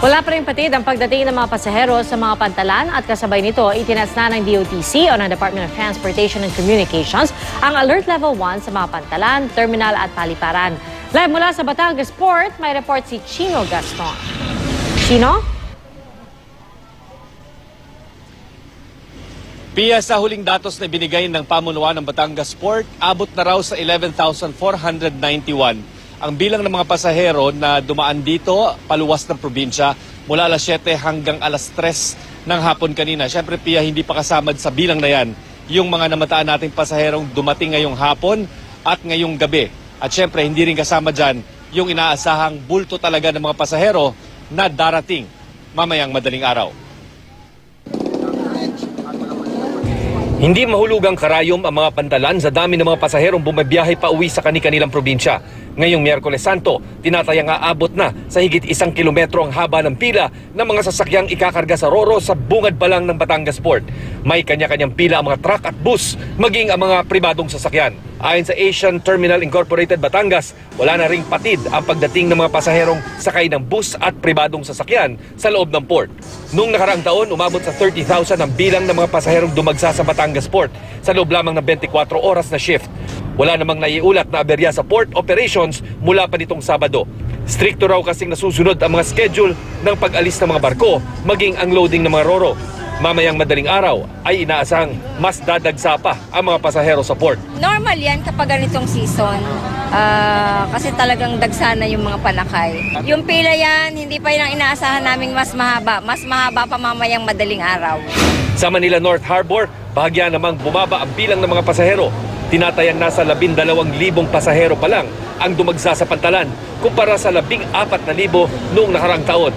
Wala pa rin patid ang pagdating ng mga pasahero sa mga pantalan at kasabay nito itinas na ng DOTC o ng Department of Transportation and Communications ang Alert Level 1 sa mga pantalan, terminal at paliparan. Live mula sa Batangas Port, may report si Chino Gaston. Chino? Pia, sa huling datos na binigay ng pamunuan ng Batangas Port, abot na raw sa 11,491 ang bilang ng mga pasahero na dumaan dito paluwas ng probinsya mula alas 7 hanggang alas 3 ng hapon kanina. Siyempre, Pia, hindi pa kasama sa bilang na yan yung mga namataan nating pasaherong dumating ngayong hapon at ngayong gabi. At siyempre, hindi rin kasama dyan yung inaasahang bulto talaga ng mga pasahero na darating mamayang madaling araw. Hindi mahulugang karayom ang mga pantalan sa dami ng mga pasaherong bumabiyahe pa uwi sa kani-kanilang probinsya. Ngayong Miyerkules Santo, tinatayang aabot na sa higit 1 kilometro ang haba ng pila ng mga sasakyang ikakarga sa Roro sa bungad pa lang ng Batangas Port. May kanya-kanyang pila ang mga truck at bus, maging ang mga pribadong sasakyan. Ayon sa Asian Terminal Incorporated Batangas, wala na ring patid ang pagdating ng mga pasaherong sakay ng bus at pribadong sasakyan sa loob ng port. Noong nakaraang taon, umabot sa 30,000 ang bilang ng mga pasaherong dumagsa sa Batangas Port sa loob lamang ng 24 oras na shift. Wala namang naiulat na aberya sa port operations mula pa nitong Sabado. Strikto raw kasing nasusunod ang mga schedule ng pag-alis ng mga barko, maging ang loading ng mga Roro. Mamayang madaling araw ay inaasahang mas dadagsa pa ang mga pasahero sa port. Normal yan kapag ganitong season. Kasi talagang dagsa na yung mga panakay. Yung pila yan, hindi pa yun ang inaasahan naming mas mahaba. Mas mahaba pa mamayang madaling araw. Sa Manila North Harbor, bahagya namang bumaba ang bilang ng mga pasahero. Tinatayang nasa 12,000 pasahero pa lang ang dumagsa sa pantalan kumpara sa 14,000 noong nakaraang taon.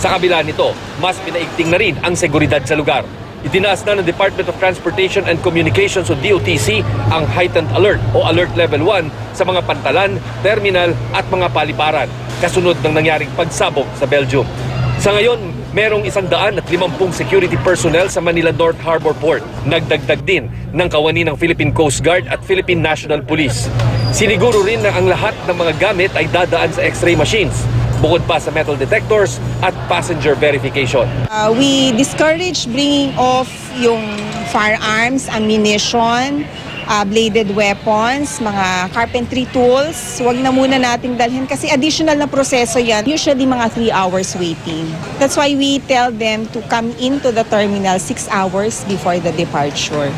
Sa kabila nito, mas pinaigting na rin ang seguridad sa lugar. Itinaas na ng Department of Transportation and Communications o DOTC ang heightened alert o alert level 1 sa mga pantalan, terminal at mga paliparan kasunod ng nangyaring pagsabog sa Belgium. Sa ngayon, merong 150 security personnel sa Manila North Harbor Port. Nagdagdag din ng kawani ng Philippine Coast Guard at Philippine National Police. Siniguro rin na ang lahat ng mga gamit ay dadaan sa x-ray machines, bukod pa sa metal detectors at passenger verification. We discourage bringing off yung firearms, ammunition, bladed weapons, mga carpentry tools. Huwag na muna nating dalhin kasi additional na proseso yan. Usually mga 3 hours waiting. That's why we tell them to come into the terminal 6 hours before the departure.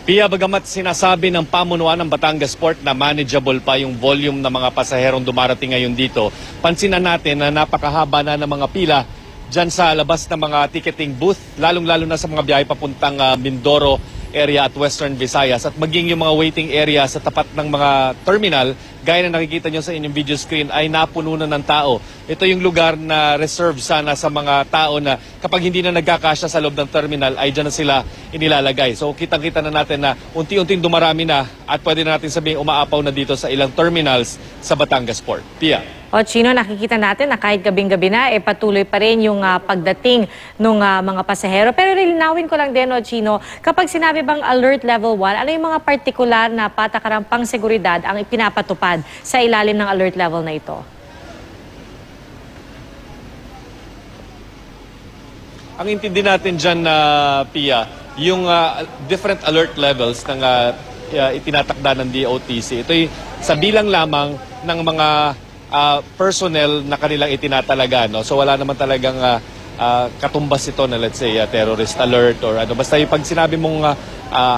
Pia, bagamat sinasabi ng pamunuan ng Batangas Port na manageable pa yung volume ng mga pasaherong dumarating ngayon dito, pansinan natin na napakahaba na ng mga pila dyan sa labas ng mga ticketing booth, lalong-lalo na sa mga biyahe papuntang Mindoro area at Western Visayas at maging yung mga waiting area sa tapat ng mga terminal, gaya na nakikita nyo sa inyong video screen, ay napuno na ng tao. Ito yung lugar na reserve sana sa mga tao na kapag hindi na nagkakasya sa loob ng terminal ay dyan na sila inilalagay. So kitang-kita na natin na unti-unting dumarami na at pwede na natin sabihin umaapaw na dito sa ilang terminals sa Batangas Port. Pia. O Chino, nakikita natin na kahit gabing-gabi na, patuloy pa rin yung pagdating ng mga pasahero. Pero lilinawin ko lang din, Chino, kapag sinabi bang alert level 1, ano yung mga partikular na patakarang pang-seguridad ang ipinapatupad sa ilalim ng alert level na ito? Ang intindi natin dyan, Pia, yung different alert levels ng itinatakda ng DOTC. Ito'y sa bilang lamang ng mga personnel na kanilang itinatalaga. No? So wala naman talagang katumbas ito na let's say terrorist alert or ano. Basta yung pag sinabi mong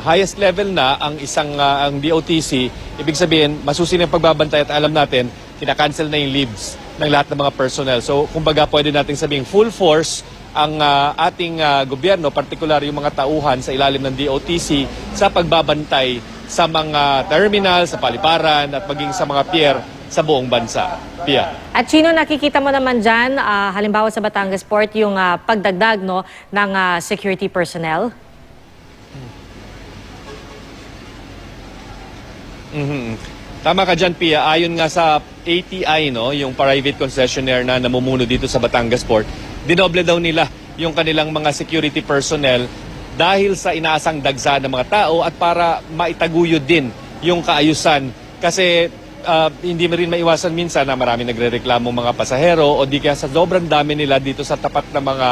highest level na ang isang ang DOTC, ibig sabihin masusin ang pagbabantay at alam natin kinakancel na yung leaves ng lahat ng mga personnel. So kumbaga pwede nating sabihin full force ang ating gobyerno, partikular yung mga tauhan sa ilalim ng DOTC sa pagbabantay sa mga terminal, sa paliparan at maging sa mga pier sa buong bansa. Pia. At Chino, nakikita mo naman dyan, halimbawa sa Batangas Port, yung pagdagdag ng security personnel? Tama ka dyan, Pia. Ayon nga sa ATI, yung private concessionaire na namumuno dito sa Batangas Port, dinoble daw nila yung kanilang mga security personnel dahil sa inaasang dagsa ng mga tao at para maitaguyod din yung kaayusan. Kasi hindi rin maiwasan minsan na marami nagrereklamo mga pasahero o di kaya sa sobrang dami nila dito sa tapat ng mga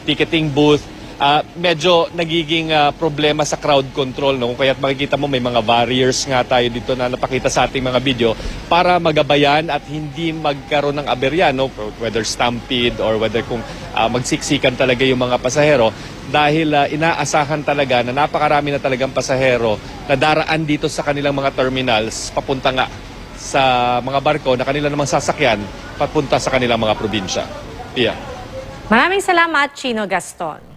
ticketing booth, medyo nagiging problema sa crowd control. No? Kaya makikita mo may mga barriers nga tayo dito na napakita sa ating mga video para magabayan at hindi magkaroon ng aberya, no? Whether stampede or whether kung magsiksikan talaga yung mga pasahero. Dahil inaasahan talaga na napakarami na talagang pasahero na daraan dito sa kanilang mga terminals papunta nga sa mga barko na kanila namang sasakyan papunta sa kanilang mga probinsya. Pia. Maraming salamat, Chino Gaston.